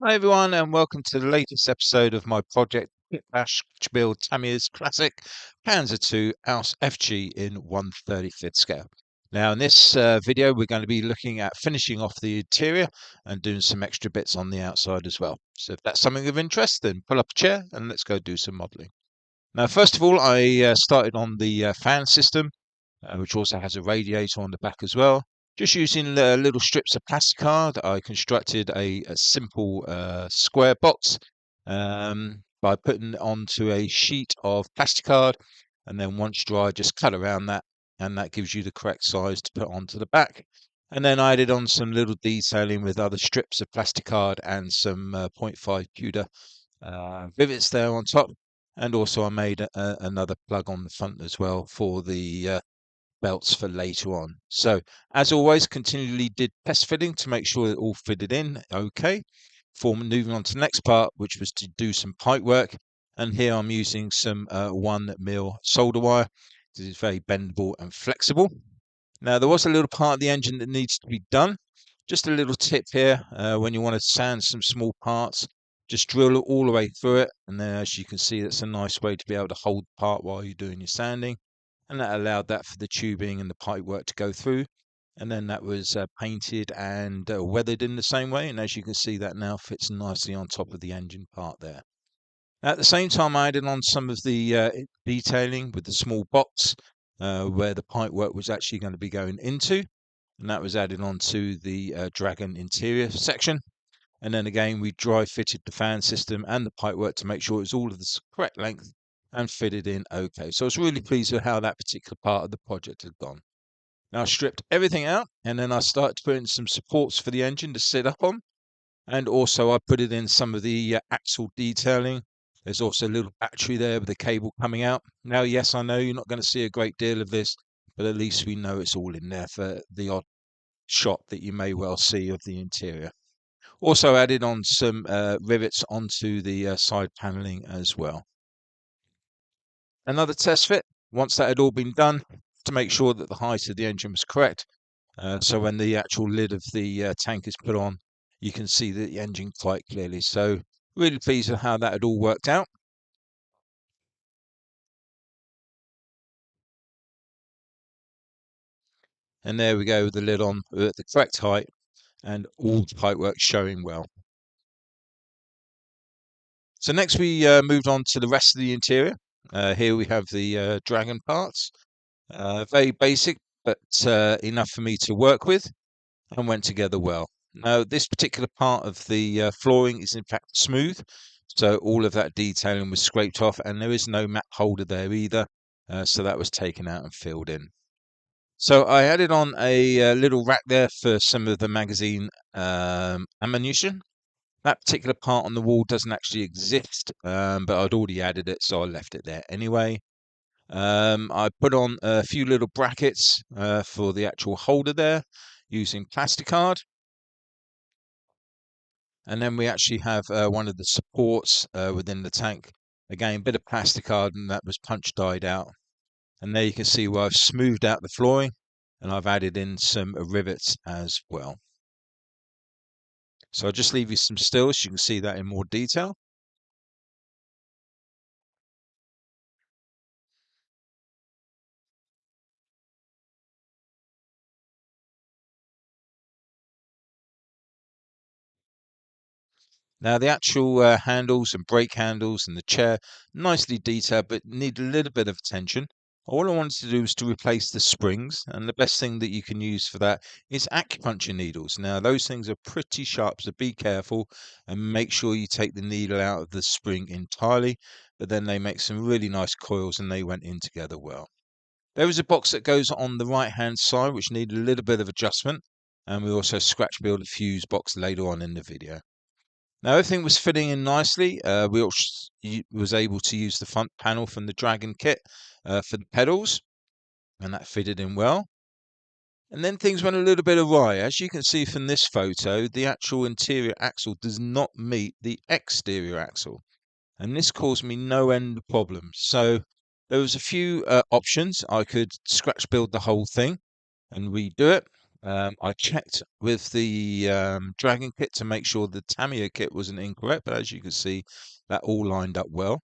Hi everyone, and welcome to the latest episode of my project KITBASH to build Tamiya's classic Panzer II Ausf FG in 1/35th scale. Now, in this video, we're going to be looking at finishing off the interior and doing some extra bits on the outside as well. So, if that's something of interest, then pull up a chair and let's go do some modelling. Now, first of all, I started on the fan system, which also has a radiator on the back as well. Just using little strips of plastic card, I constructed a simple square box by putting it onto a sheet of plastic card, and then once dry, just cut around that, and that gives you the correct size to put onto the back. And then I added on some little detailing with other strips of plastic card and some 0.5 Cuda rivets there on top. And also I made another plug on the front as well for the belts for later on. So as always, continually did test fitting to make sure it all fitted in okay. Before moving on to the next part, which was to do some pipe work. And here I'm using some 1mm solder wire. This is very bendable and flexible. Now there was a little part of the engine that needs to be done. Just a little tip here, when you want to sand some small parts, just drill it all the way through it. And then as you can see, that's a nice way to be able to hold the part while you're doing your sanding. And that allowed that for the tubing and the pipe work to go through. And then that was painted and weathered in the same way. And as you can see, that now fits nicely on top of the engine part there. At the same time, I added on some of the detailing with the small box where the pipe work was actually going to be going into. And that was added on to the Dragon interior section. And then again, we dry fitted the fan system and the pipework to make sure it was all of the correct length and fitted in okay. So I was really pleased with how that particular part of the project had gone. Now I stripped everything out, and then I started to put in some supports for the engine to sit up on. And also I put it in some of the axle detailing. There's also a little battery there with a cable coming out. Now, yes, I know you're not going to see a great deal of this, but at least we know it's all in there for the odd shot that you may well see of the interior. Also added on some rivets onto the side paneling as well. Another test fit, once that had all been done, to make sure that the height of the engine was correct. So when the actual lid of the tank is put on, you can see the engine quite clearly. So really pleased with how that had all worked out. And there we go, with the lid on at the correct height and all the pipework showing well. So next we moved on to the rest of the interior. Here we have the Dragon parts. Very basic, but enough for me to work with and went together well. Now, this particular part of the flooring is in fact smooth, so all of that detailing was scraped off, and there is no map holder there either, so that was taken out and filled in. So I added on a little rack there for some of the magazine ammunition. That particular part on the wall doesn't actually exist, but I'd already added it, so I left it there anyway. I put on a few little brackets for the actual holder there using plasticard. And then we actually have one of the supports within the tank. Again, a bit of plasticard, and that was punch dyed out. And there you can see where I've smoothed out the flooring and I've added in some rivets as well. So I'll just leave you some stills so you can see that in more detail. Now the actual handles and brake handles and the chair, nicely detailed, but need a little bit of attention. All I wanted to do was to replace the springs, and the best thing that you can use for that is acupuncture needles. Now those things are pretty sharp, so be careful and make sure you take the needle out of the spring entirely, but then they make some really nice coils and they went in together well. There is a box that goes on the right hand side which needed a little bit of adjustment, and we also scratch build a fuse box later on in the video. Now everything was fitting in nicely. We also was able to use the front panel from the Dragon kit for the pedals, and that fitted in well. And then things went a little bit awry. As you can see from this photo, the actual interior axle does not meet the exterior axle, and this caused me no end of problems. So there was a few options. I could scratch build the whole thing and redo it. I checked with the Dragon kit to make sure the Tamiya kit wasn't incorrect, but as you can see, that all lined up well.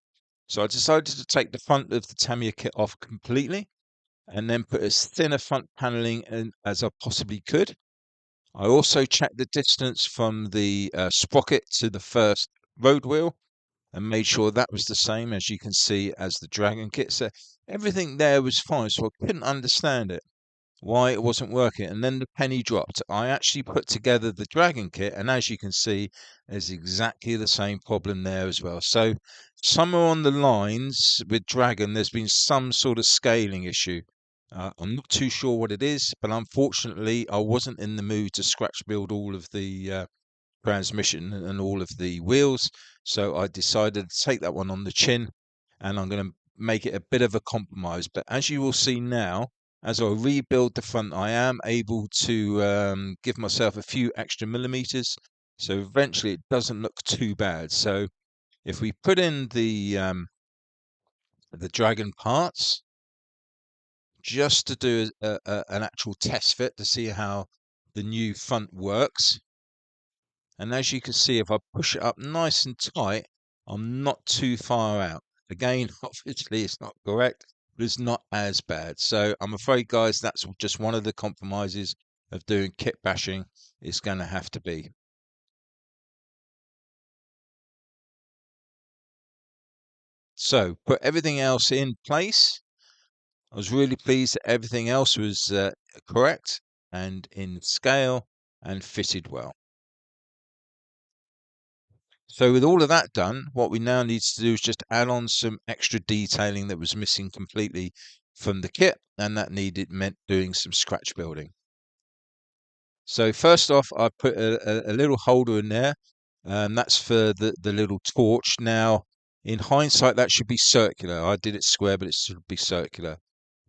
So I decided to take the front of the Tamiya kit off completely and then put as thin a front paneling in as I possibly could. I also checked the distance from the sprocket to the first road wheel and made sure that was the same, as you can see, as the Dragon kit. So everything there was fine, so I couldn't understand it, why it wasn't working. And then the penny dropped. I actually put together the Dragon kit, and as you can see, there's exactly the same problem there as well. So somewhere on the lines with Dragon, there's been some sort of scaling issue. I'm not too sure what it is, but unfortunately, I wasn't in the mood to scratch build all of the transmission and all of the wheels. So I decided to take that one on the chin, and I'm going to make it a bit of a compromise. But as you will see now, as I rebuild the front, I am able to give myself a few extra millimeters. So eventually it doesn't look too bad. So if we put in the Dragon parts, just to do an actual test fit to see how the new front works. And as you can see, if I push it up nice and tight, I'm not too far out. Again, obviously it's not correct, but it's not as bad. So I'm afraid, guys, that's just one of the compromises of doing kit bashing. It's going to have to be. So put everything else in place. I was really pleased that everything else was correct and in scale and fitted well. So with all of that done, what we now need to do is just add on some extra detailing that was missing completely from the kit, and that meant doing some scratch building. So first off, I put a little holder in there, and that's for the little torch. Now, in hindsight, that should be circular. I did it square, but it should be circular.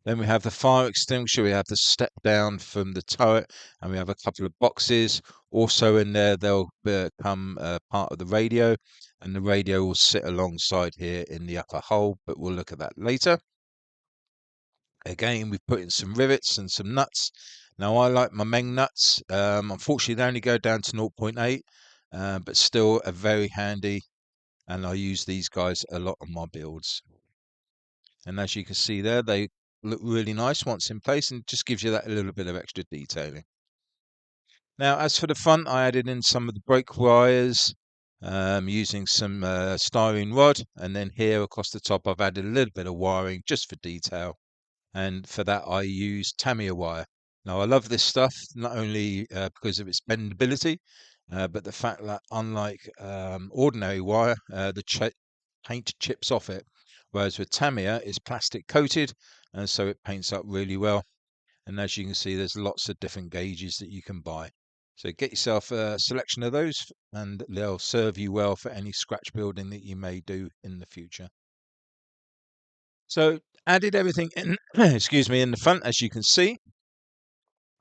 Then we have the fire extinguisher, we have the step down from the turret, and we have a couple of boxes. Also in there, they'll become part of the radio, and the radio will sit alongside here in the upper hole, but we'll look at that later. Again, we've put in some rivets and some nuts. Now, I like my Meng nuts. Unfortunately, they only go down to 0.8, but still are very handy, and I use these guys a lot on my builds. And as you can see there, they look really nice once in place and just gives you that a little bit of extra detailing. Now, as for the front, I added in some of the brake wires using some styrene rod. And then here across the top, I've added a little bit of wiring just for detail. And for that, I use Tamiya wire. Now, I love this stuff, not only because of its bendability, but the fact that unlike ordinary wire, the paint chips off it. Whereas with Tamiya, it's plastic coated, and so it paints up really well. And as you can see, there's lots of different gauges that you can buy. So get yourself a selection of those, and they'll serve you well for any scratch building that you may do in the future. So added everything in, excuse me, in the front, as you can see.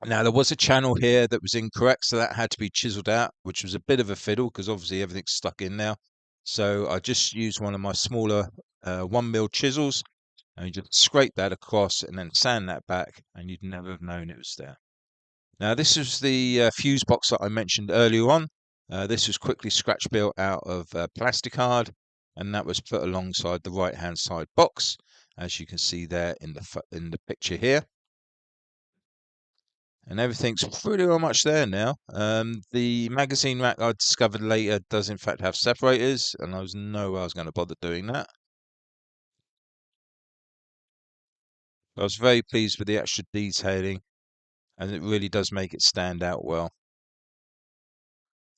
Now, there was a channel here that was incorrect, so that had to be chiseled out, which was a bit of a fiddle because obviously everything's stuck in now. So I just used one of my smaller 1mm chisels, and you just scrape that across and then sand that back, and you'd never have known it was there. Now, this is the fuse box that I mentioned earlier on. This was quickly scratch built out of plasticard, and that was put alongside the right-hand side box, as you can see there in the picture here. And everything's pretty well much there now. The magazine rack I discovered later does in fact have separators, and I was no way I was going to bother doing that. I was very pleased with the extra detailing, and it really does make it stand out well.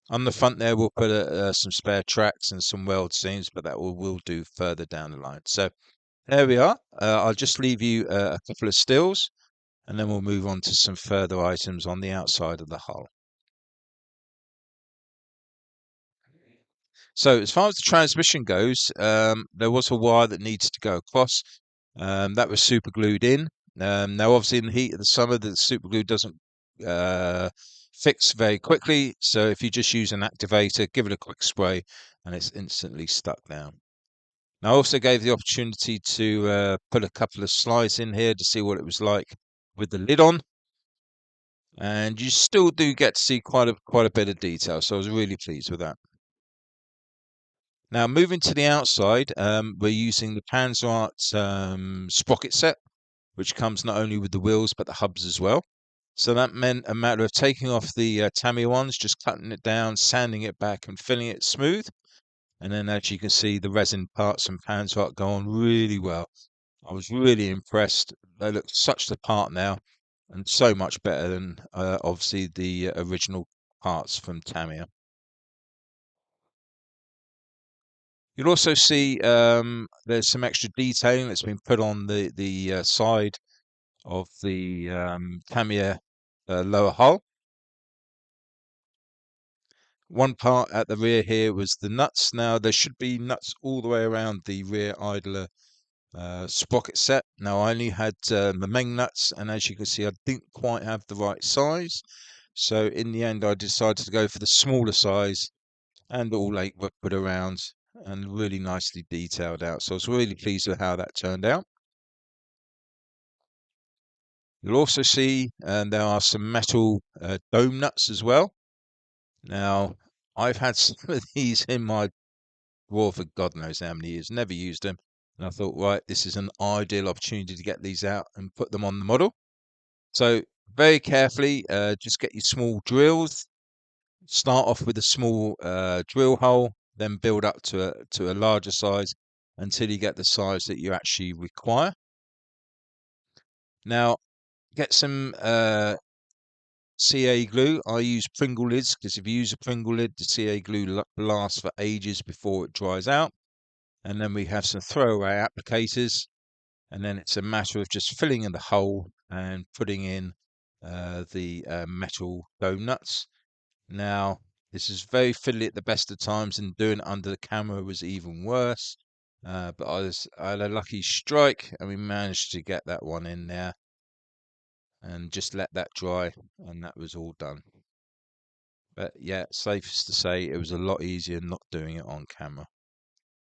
On the front there, we'll put some spare tracks and some weld seams, but that we'll do further down the line. So there we are. I'll just leave you a couple of stills, and then we'll move on to some further items on the outside of the hull. So as far as the transmission goes, there was a wire that needed to go across. That was super glued in. Now, obviously, in the heat of the summer, the super glue doesn't fix very quickly. So if you just use an activator, give it a quick spray, and it's instantly stuck down. Now, I also gave the opportunity to put a couple of slides in here to see what it was like with the lid on. and you still do get to see quite a bit of detail. So I was really pleased with that. Now moving to the outside, we're using the Panzer sprocket set, which comes not only with the wheels but the hubs as well. So that meant a matter of taking off the Tamiya ones, just cutting it down, sanding it back, and filling it smooth. And then, as you can see, the resin parts and Panzer go on really well. I was really impressed. They look such the part now, and so much better than obviously the original parts from Tamiya. You'll also see there's some extra detailing that's been put on the side of the Tamiya lower hull. One part at the rear here was the nuts. Now there should be nuts all the way around the rear idler sprocket set. Now I only had the main nuts, and as you can see, I didn't quite have the right size. So in the end, I decided to go for the smaller size, and all 8 were put around and really nicely detailed out. So I was really pleased with how that turned out. You'll also see there are some metal dome nuts as well. Now I've had some of these in my drawer for God knows how many years, never used them. And I thought, right, this is an ideal opportunity to get these out and put them on the model. So very carefully, just get your small drills. Start off with a small drill hole, then build up to a larger size until you get the size that you actually require. Now, get some CA glue. I use Pringle lids because if you use a Pringle lid, the CA glue lasts for ages before it dries out. And then we have some throwaway applicators, and then it's a matter of just filling in the hole and putting in the metal dome nuts. Now, this is very fiddly at the best of times, and doing it under the camera was even worse. But I had a lucky strike, and we managed to get that one in there and just let that dry, and that was all done. But yeah, safe to say it was a lot easier not doing it on camera.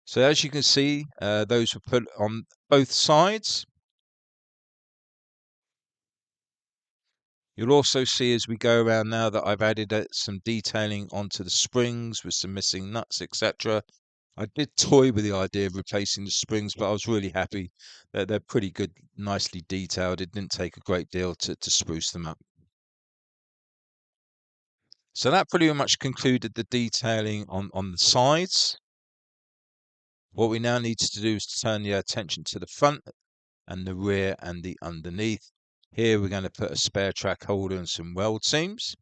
So as you can see, those were put on both sides. You'll also see as we go around now that I've added some detailing onto the springs with some missing nuts, etc. I did toy with the idea of replacing the springs, but I was really happy that they're pretty good, nicely detailed. It didn't take a great deal to spruce them up. So that pretty much concluded the detailing on the sides. What we now need to do is to turn the attention to the front and the rear and the underneath. Here we're going to put a spare track holder and some weld seams.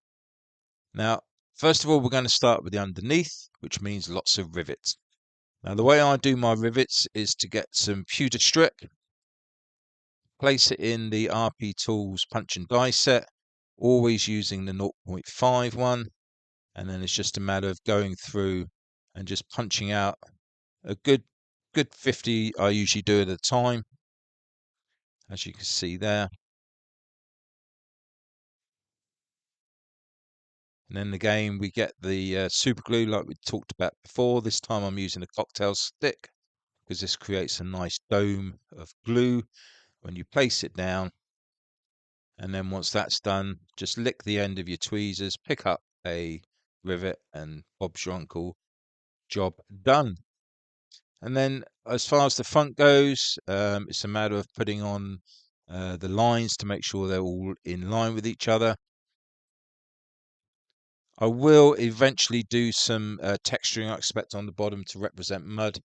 Now, first of all, we're going to start with the underneath, which means lots of rivets. Now, the way I do my rivets is to get some pewter strip, place it in the RP Tools punch and die set, always using the 0.5 one, and then it's just a matter of going through and just punching out a good 50 I usually do at a time, as you can see there. And then again, we get the super glue like we talked about before. This time I'm using a cocktail stick because this creates a nice dome of glue when you place it down. And then once that's done, just lick the end of your tweezers, pick up a rivet, and Bob's your uncle, job done. And then as far as the front goes, it's a matter of putting on the lines to make sure they're all in line with each other. I will eventually do some texturing, I expect, on the bottom to represent mud.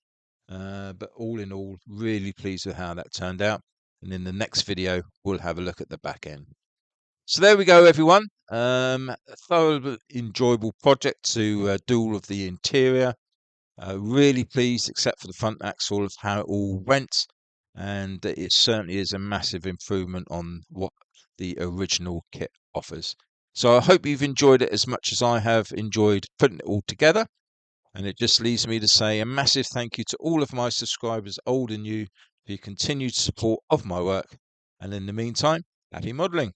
But all in all, really pleased with how that turned out. And in the next video, we'll have a look at the back end. So there we go, everyone. A thoroughly enjoyable project to do all of the interior. Really pleased, except for the front axle, of how it all went. And it certainly is a massive improvement on what the original kit offers. So I hope you've enjoyed it as much as I have enjoyed putting it all together. And it just leaves me to say a massive thank you to all of my subscribers, old and new, for your continued support of my work. And in the meantime, happy modelling.